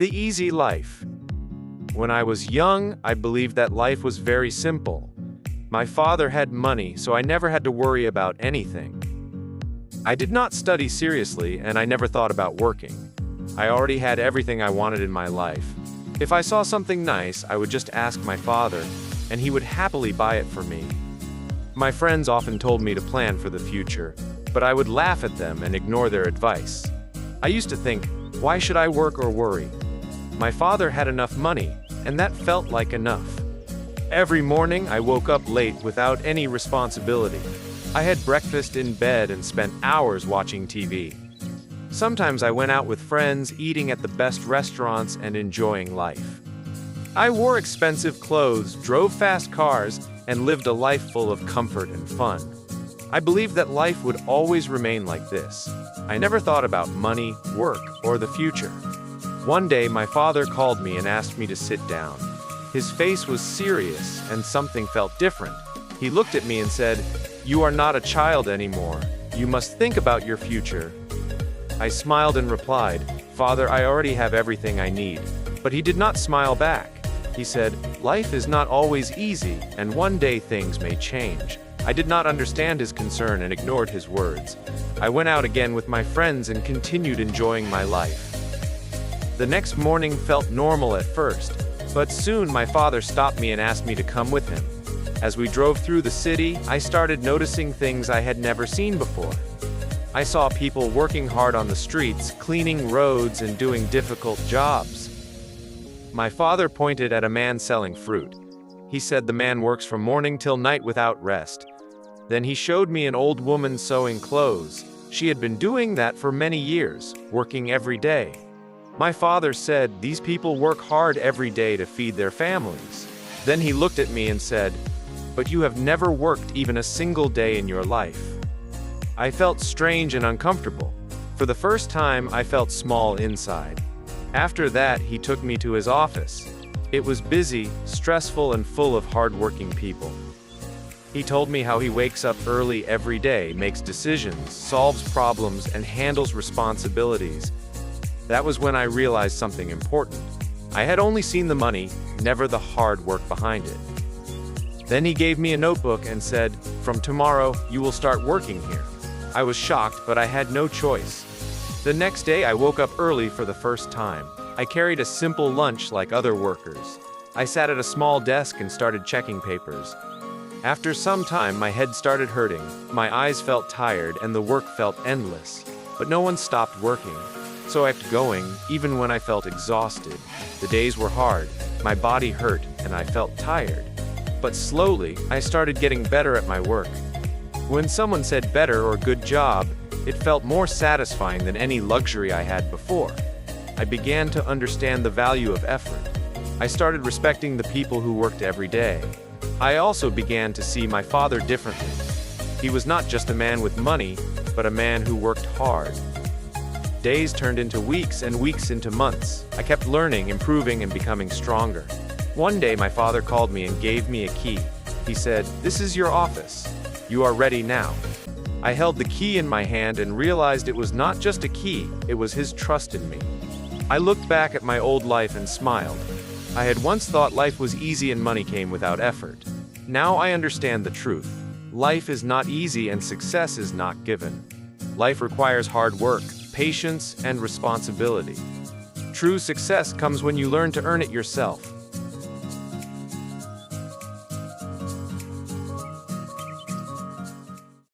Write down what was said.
The easy life. When I was young, I believed that life was very simple. My father had money, so I never had to worry about anything. I did not study seriously, and I never thought about working. I already had everything I wanted in my life. If I saw something nice, I would just ask my father, and he would happily buy it for me. My friends often told me to plan for the future, but I would laugh at them and ignore their advice. I used to think, why should I work or worry? My father had enough money, and that felt like enough. Every morning, I woke up late without any responsibility. I had breakfast in bed and spent hours watching TV. Sometimes I went out with friends, eating at the best restaurants and enjoying life. I wore expensive clothes, drove fast cars, and lived a life full of comfort and fun. I believed that life would always remain like this. I never thought about money, work, or the future. One day, my father called me and asked me to sit down. His face was serious, and something felt different. He looked at me and said, "You are not a child anymore. You must think about your future." I smiled and replied, "Father, I already have everything I need." But he did not smile back. He said, "Life is not always easy, and one day things may change." I did not understand his concern and ignored his words. I went out again with my friends and continued enjoying my life. The next morning felt normal at first, but soon my father stopped me and asked me to come with him. As we drove through the city, I started noticing things I had never seen before. I saw people working hard on the streets, cleaning roads, and doing difficult jobs. My father pointed at a man selling fruit. He said the man works from morning till night without rest. Then he showed me an old woman sewing clothes. She had been doing that for many years, working every day. My father said, "These people work hard every day to feed their families." Then he looked at me and said, "But you have never worked even a single day in your life." I felt strange and uncomfortable. For the first time, I felt small inside. After that, he took me to his office. It was busy, stressful, and full of hard-working people. He told me how he wakes up early every day, makes decisions, solves problems, and handles responsibilities. That was when I realized something important. I had only seen the money, never the hard work behind it. Then he gave me a notebook and said, "From tomorrow, you will start working here." I was shocked, but I had no choice. The next day, I woke up early for the first time. I carried a simple lunch like other workers. I sat at a small desk and started checking papers. After some time, my head started hurting, my eyes felt tired, and the work felt endless. But no one stopped working, so I kept going, even when I felt exhausted. The days were hard, my body hurt, and I felt tired. But slowly, I started getting better at my work. When someone said better or good job, it felt more satisfying than any luxury I had before. I began to understand the value of effort. I started respecting the people who worked every day. I also began to see my father differently. He was not just a man with money, but a man who worked hard. Days turned into weeks and weeks into months. I kept learning, improving, and becoming stronger. One day, my father called me and gave me a key. He said, "This is your office. You are ready now." I held the key in my hand and realized it was not just a key, it was his trust in me. I looked back at my old life and smiled. I had once thought life was easy and money came without effort. Now I understand the truth. Life is not easy and success is not given. Life requires hard work, patience, and responsibility. True success comes when you learn to earn it yourself.